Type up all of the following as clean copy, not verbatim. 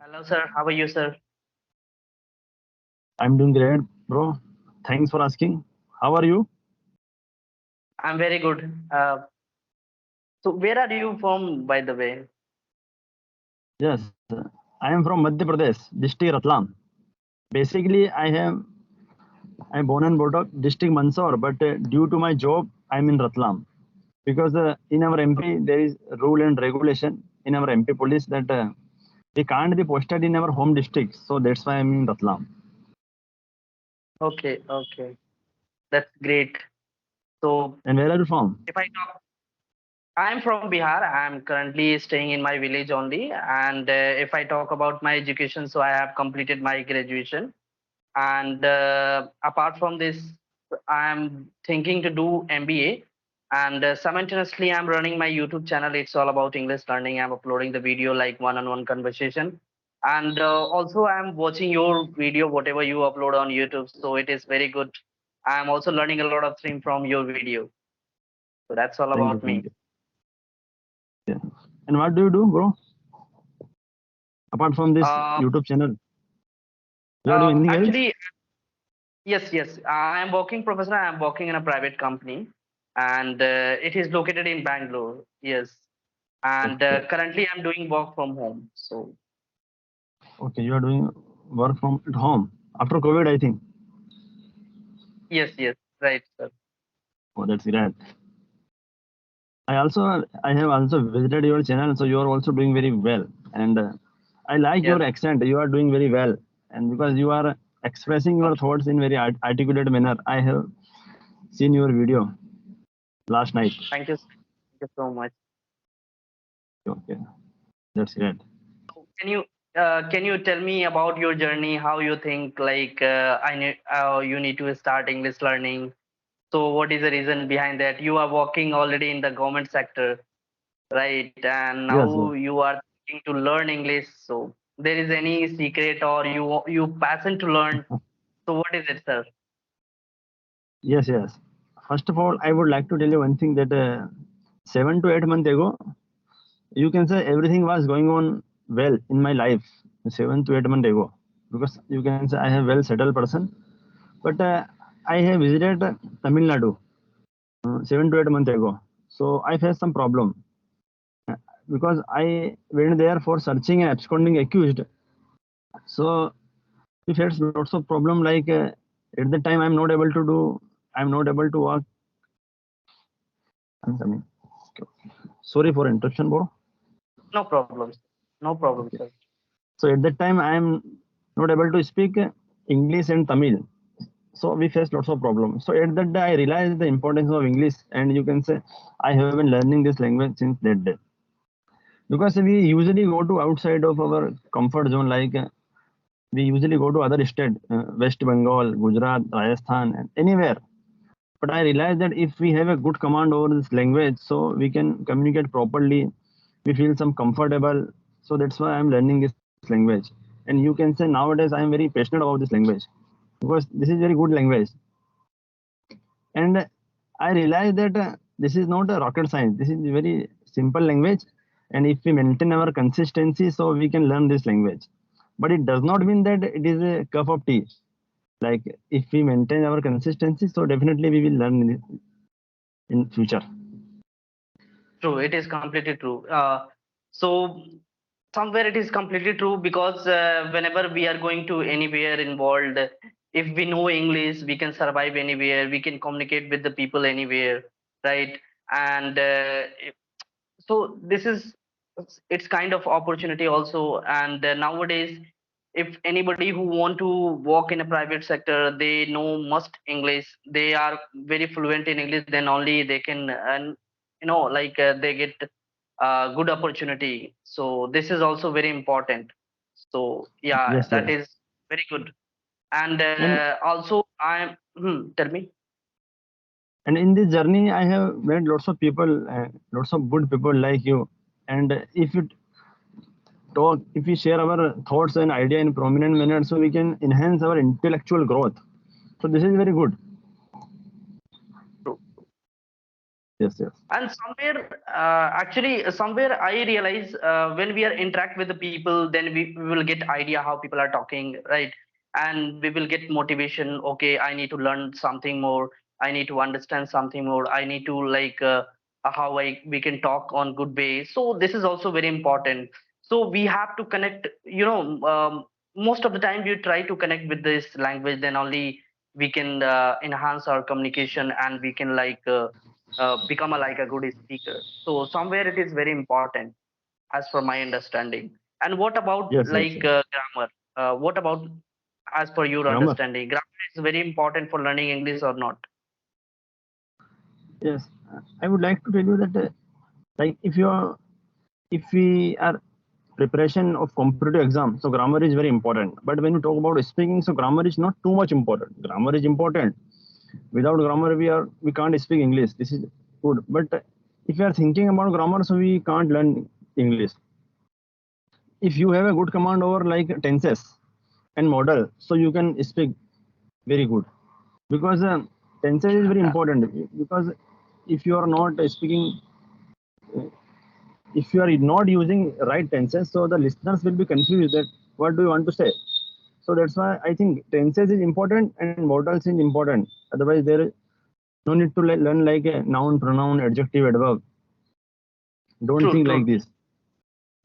Hello, sir. How are you, sir? I'm doing great, bro. Thanks for asking. How are you? I'm very good. So, where are you from, by the way? Yes, I am from Madhya Pradesh, district Ratlam. Basically, I'm born and brought up district Mandsaur, but due to my job, I'm in Ratlam because in our MP there is rule and regulation in our MP police that we can't be posted in our home district, so that's why I'm in Ratlam. Okay, okay. That's great. So, And where are you from? if I talk, I'm from Bihar. I'm currently staying in my village only. And if I talk about my education, so I have completed my graduation. And apart from this, I'm thinking to do MBA. And simultaneously, I'm running my YouTube channel. It's all about English learning. I'm uploading the video like one-on-one conversation. And also, I'm watching your video, whatever you upload on YouTube. So it is very good. I'm also learning a lot of things from your video. So that's all Thank you, about thank me. you. Yeah. And what do you do, bro? Apart from this Uh, YouTube channel, you are doing anything else? Actually, yes, yes. I'm working professional. I'm working in a private company, and it is located in Bangalore. Yes, and Okay, currently I'm doing work from home. So okay, you are doing work from at home after COVID, I think. yes, yes, right, sir. Oh, that's great. I have also visited your channel, so you are also doing very well. And I like Yes. your accent. You are doing very well, and because you are expressing your thoughts in very articulate manner. I have seen your video last night. Thank you. Thank you so much. Okay, that's great. So can you tell me about your journey? How you think like I need you need to start English learning? So what is the reason behind that? You are working already in the government sector, right? And Yes, now you are thinking to learn English. So there is any secret or you passion to learn? So what is it, sir? yes. First of all, I would like to tell you one thing that 7 to 8 months ago, you can say everything was going on well in my life 7 to 8 months ago, because you can say I have well settled person. But I have visited Tamil Nadu 7 to 8 months ago, so I faced some problem uh, because I went there for searching and absconding accused. So we faced lots of problem, like at the time I'm not able to work. I'm coming. Okay. Sorry for interruption, bro. No problems. No problem, Okay. sir. So at that time I'm not able to speak English and Tamil, so we faced lots of problems. So at that day I realized the importance of English, and you can say I have been learning this language since that day, because we usually go to outside of our comfort zone, like we usually go to other state, West Bengal, Gujarat, Rajasthan, and anywhere. But I realized that if we have a good command over this language, so we can communicate properly, we feel some comfortable. So that's why I'm learning this language. And you can say nowadays I am very passionate about this language, because this is very good language. And I realized that this is not a rocket science, this is a very simple language. And if we maintain our consistency, so we can learn this language. But it does not mean that it is a cup of tea. Like, if we maintain our consistency, so definitely we will learn in future. True. It is completely true. So somewhere it is completely true because whenever we are going to anywhere in world, if we know English, we can survive anywhere. We can communicate with the people anywhere, right? And so this is it's kind of opportunity also. And nowadays, if anybody who want to work in a private sector, they know must English. They are very fluent in English. Then only they can, and like they get good opportunity. So this is also very important. So yeah, Yes, that yes. is very good. And and also, tell me. and in this journey I have met lots of people, lots of good people like you. And if you talk, if we share our thoughts and idea in prominent manner, so we can enhance our intellectual growth. So this is very good. True. Yes, yes, And somewhere actually somewhere I realize when we are interact with the people, then we will get idea how people are talking, right? And we will get motivation. Okay, I need to learn something more, I need to understand something more, I need to like how we can talk on good way. So this is also very important. So we have to connect, most of the time we try to connect with this language, then only we can enhance our communication, and we can become like a good speaker. So somewhere it is very important, as per my understanding. And what about yes, yes, yes. grammar? What about, as per your Grammar. understanding, grammar is very important for learning English or not? Yes, I would like to tell you that like if we are preparation of competitive exam, so grammar is very important. But when you talk about speaking, so grammar is not too much important. Grammar is important. Without grammar, we can't speak English. This is good. But if you are thinking about grammar, so we can't learn English. If you have a good command over like tenses and model, so you can speak very good. Because tenses is very important. Because if you are not speaking, if you are not using right tenses, so the listeners will be confused that what do you want to say. So that's why I think tenses is important and modals is important. Otherwise, there is no need to learn like a noun, pronoun, adjective, adverb. Don't True, think like true, this.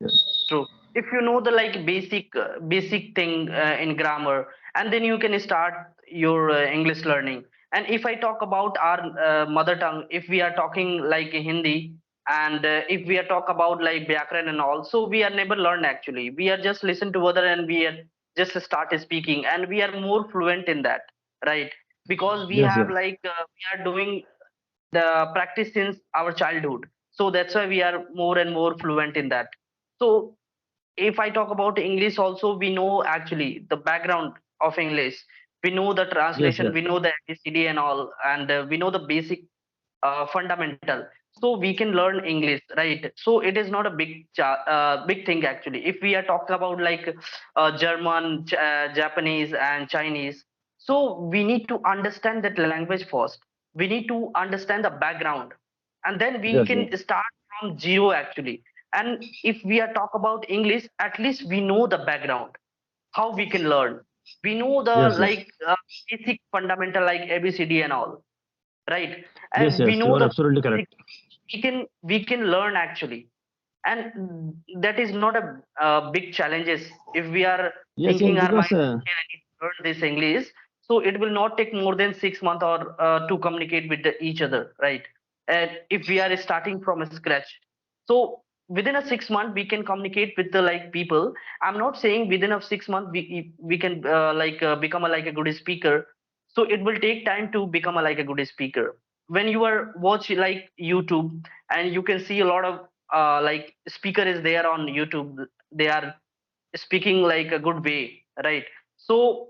Yes, true. If you know the basic thing in grammar, and then you can start your English learning. And if I talk about our mother tongue, if we are talking like Hindi, and if we are talk about like Vyakaran and all, so we are never learned actually. We are just listen to other, and we are just start speaking, and we are more fluent in that, right? Because we yes, have yes, we are doing the practice since our childhood. So that's why we are more and more fluent in that. So if I talk about English also, we know actually the background of English. We know the yes, translation, yes, we know the ABCD and all, and we know the basic fundamental. So we can learn English, right? So it is not a big thing actually. If we are talking about German, Japanese, and Chinese, so we need to understand that language first. We need to understand the background, and then we yes, can yes, start from zero actually. And if we are talk about English, at least we know the background, how we can learn. We know the yes, yes, basic fundamental like ABCD and all, right? yes, And we yes. You know are the absolutely basic, correct. we can learn actually. And that is not a big challenges. If we are Yes, yes, thinking our because mind, okay, I need to learn this English, so it will not take more than 6 months or to communicate with each other, right? And if we are starting from scratch, so within a 6 month we can communicate with the people. I'm not saying within a 6 month we can become a good speaker. So it will take time to become a good speaker. When you are watch YouTube, and you can see a lot of speaker is there on YouTube, they are speaking like a good way, right? So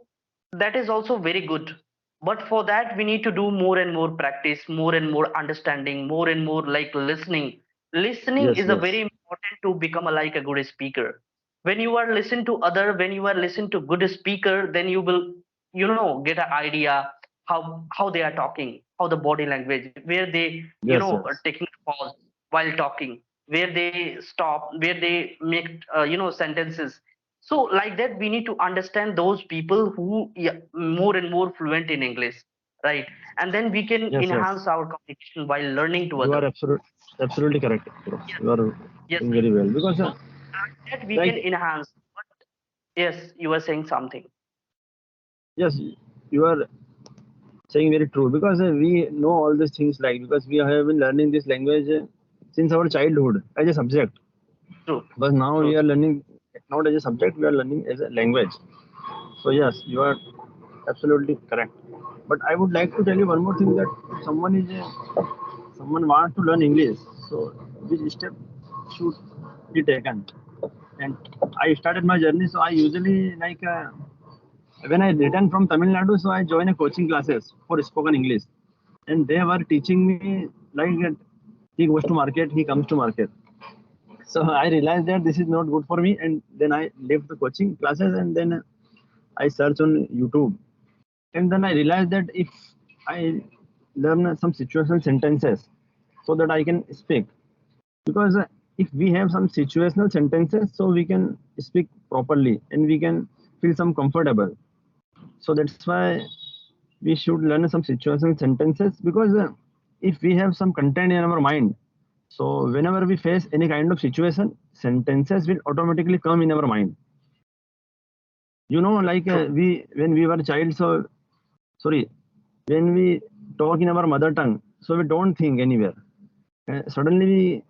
that is also very good. But for that we need to do more and more practice, more and more understanding, more and more listening yes, is a yes, very important to become a good speaker. When you are listen to other, when you are listen to good speaker, then you will get an idea how they are talking, how the body language, where they yes, yes, taking pause while talking, where they stop, where they make sentences. So like that we need to understand those people who, yeah, more and more fluent in English, right? And then we can yes, yes. enhance our communication while learning to You other. are absolutely correct, bro. Yes, You are yes, doing right. very well because So like that we can like enhance. But yes, you were saying something. yes, you are saying very true because we know all these things like because we have been learning this language since our childhood as a subject. True, But now we true, are true. learning not as a subject, we are learning as a language. So yes, you are absolutely correct. But I would like to tell you one more thing that if someone wants to learn English, so which step should be taken? And I started my journey, so I usually when I returned from Tamil Nadu, so I joined a coaching classes for spoken English, and they were teaching me he goes to market, he comes to market. So I realized that this is not good for me, and then I left the coaching classes, and then I searched on YouTube, and then I realized that if I learn some situational sentences, so that I can speak. Because if we have some situational sentences, so we can speak properly and we can feel some comfortable. So that's why we should learn some situational sentences, because if we have some content in our mind, so whenever we face any kind of situation, sentences will automatically come in our mind. You know, like True. we when we were child, so sorry, when we talk in our mother tongue, so we don't think anywhere. Suddenly we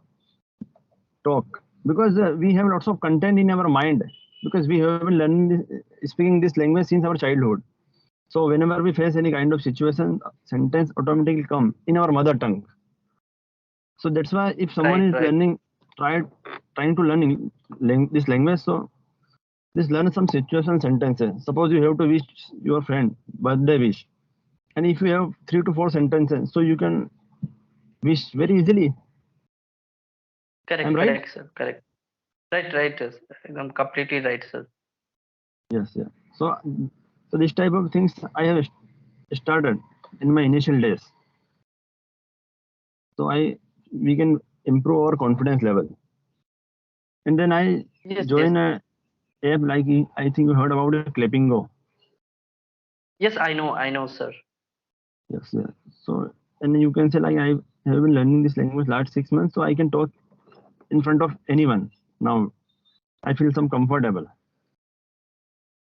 talk because we have lots of content in our mind, because we have been learning speaking this language since our childhood. So whenever we face any kind of situation, sentence automatically come in our mother tongue. So that's why if someone Right, is right. learning, try trying to learn this language, so just learn some situational sentences. Suppose you have to wish your friend birthday wish, and if you have 3 to 4 sentences, so you can wish very easily. I'm Correct, right? correct, sir. Correct. Right, right, yes. I'm completely right, sir. Yes, yeah. So this type of things I have started in my initial days. So I we can improve our confidence level. And then I Yes, yes. join a app like I think you heard about it, clapingo. Yes, I know, sir. Yes, yeah. So and you can say like I have been learning this language last 6 months, so I can talk in front of anyone now. I feel some comfortable.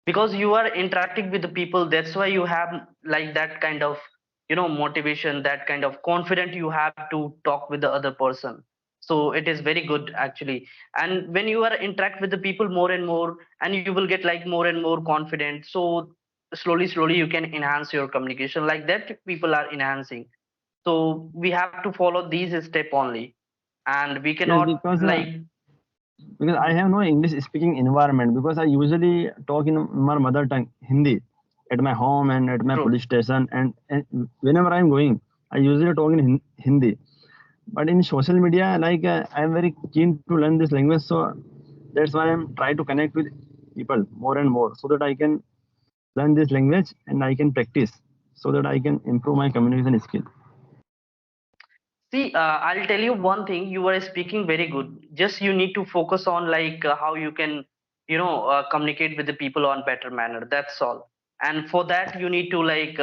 Because you are interacting with the people, that's why you have like that kind of, motivation, that kind of confident you have to talk with the other person. So it is very good actually. And when you are interact with the people more and more, and you will get like more and more confident, so slowly you can enhance your communication like that people are enhancing. So we have to follow these step only, and we Yes, cannot like. because I have no English speaking environment, because I usually talk in my mother tongue Hindi at my home and at my True. police station, and whenever I'm going, I usually talk in Hindi. But in social media, like I'm very keen to learn this language, so that's why I'm trying to connect with people more and more, so that I can learn this language and I can practice, so that I can improve my communication skill. See, I'll tell you one thing. You were speaking very good. Just you need to focus on like how you can, communicate with the people on better manner. That's all. And for that, you need to like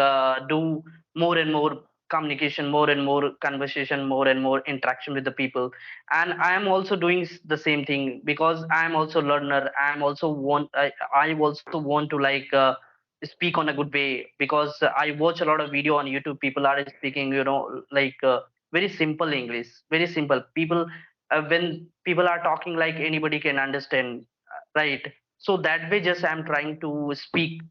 do more and more communication, more and more conversation, more and more interaction with the people. And I am also doing the same thing, because I am also learner. I also want to like speak on a good way, because I watch a lot of video on YouTube. People are speaking, like. Very simple English, very simple. People, when people are talking, like anybody can understand, right? So that way, just I'm trying to speak,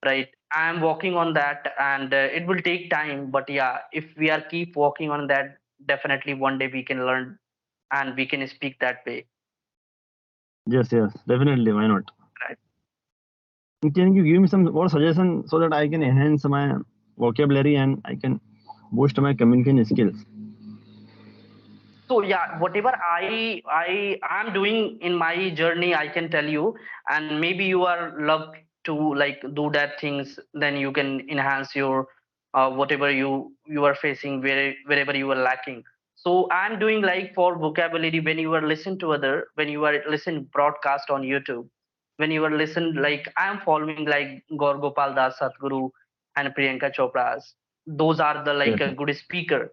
right? I'm working on that, and it will take time. But yeah, if we are keep working on that, definitely one day we can learn and we can speak that way, Yes, yes, definitely. Why not? right? Can you give me some more suggestion so that I can enhance my vocabulary and I can boost my communication skills? So yeah, whatever I'm doing in my journey, I can tell you, and maybe you are love to like do that things, then you can enhance your whatever you are facing, wherever you are lacking. So I'm doing like for vocabulary, when you are listen to other, when you are listen broadcast on YouTube, when you are listen, like I'm following like Gaur Gopal Das Satguru and Priyanka Chopra's. Those are the like Yes, a good speaker,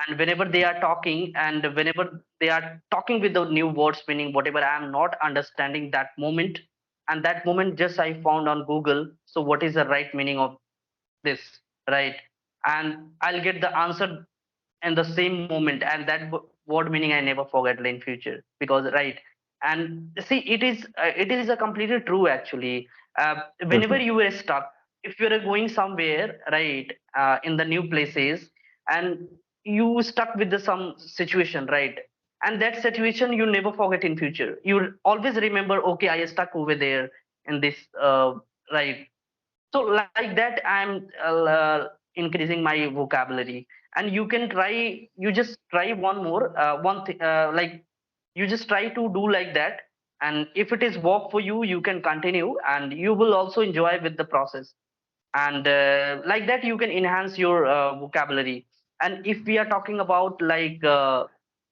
and whenever they are talking, and whenever they are talking with the new words, meaning whatever I am not understanding that moment, and that moment just I found on Google, so what is the right meaning of this, right? And I'll get the answer in the same moment, and that word meaning I never forget in future, because right. And see, it is a completely true actually. yes, Whenever yes, you were stuck, if you're going somewhere, right, in the new places, and you stuck with the some situation, right, and that situation you never forget in future, you always remember, okay, I stuck over there in this, right. So like that I'm increasing my vocabulary. And you can try, you just try one more one thing, like you just try to do like that, and if it is work for you, you can continue, and you will also enjoy with the process. And like that you can enhance your vocabulary. And if we are talking about like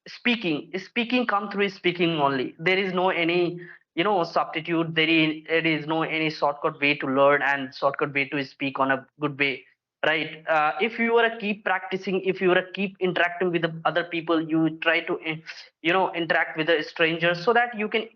speaking come through speaking only. There is no any substitute. There is no any shortcut way to learn and shortcut way to speak on a good way, right? If you are keep practicing, if you are keep interacting with the other people, you try to interact with the strangers, so that you can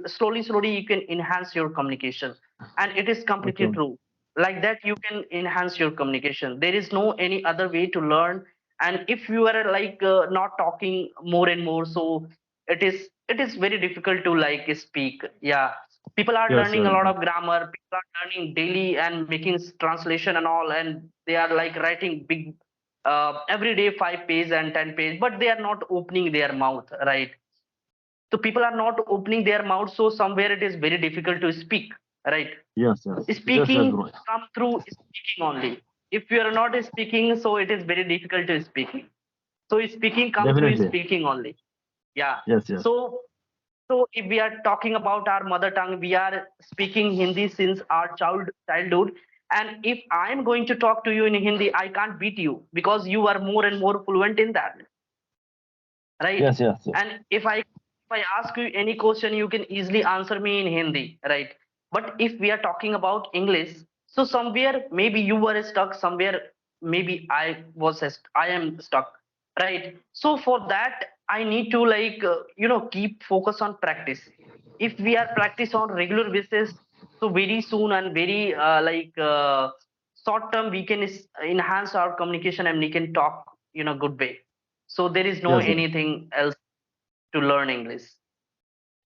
slowly you can enhance your communication. And it is completely Okay. true. Like that you can enhance your communication. There is no any other way to learn. And if you are like not talking more and more, so it is very difficult to like speak. Yeah, people are Yes, learning yes, a lot bro. of grammar. People are learning daily and making translation and all, and they are like writing big every day 5 page and 10 page, but they are not opening their mouth, right? So people are not opening their mouth, so somewhere it is very difficult to speak, right? Yes, yes, yes, yes, Speaking bro. come through speaking only. If you are not speaking, so it is very difficult to speaking. So speaking come through Definitely. speaking only. Yeah. Yes, yes, So if we are talking about our mother tongue, we are speaking Hindi since our childhood. And if I am going to talk to you in Hindi, I can't beat you because you are more and more fluent in that, right? yes, yes, yes, And if I ask you any question, you can easily answer me in Hindi, right? But if we are talking about English, so somewhere maybe you were stuck, somewhere maybe I am stuck, right? So for that I need to like keep focus on practice. If we are practice on regular basis, so very soon and very short term we can enhance our communication and we can talk good way. So there is no yes, yes, anything else to learn English.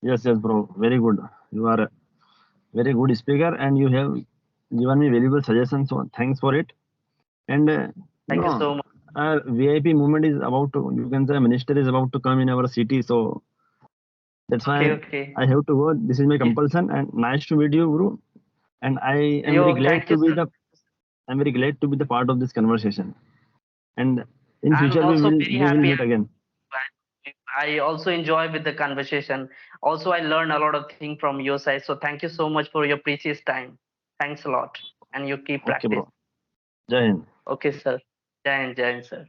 yes, yes, bro. Very good. You are a very good speaker, and you have given me valuable suggestions. So thanks for it. And you Thank you know, so much. our VIP movement is about to. You can say minister is about to come in our city. So that's Okay, why okay. I have to go. This is my Y- compulsion. And nice to meet you, bro. And I am very Yo, glad thank to you, be sir. the. I'm very glad to be the part of this conversation. And in I'm future also very we will happy. meet again. I also enjoy with the conversation. Also, I learned a lot of things from your side. So thank you so much for your precious time. Thanks a lot. And you keep Okay, practice. bro. Jai Hind. Okay, sir. Jai Hind, sir.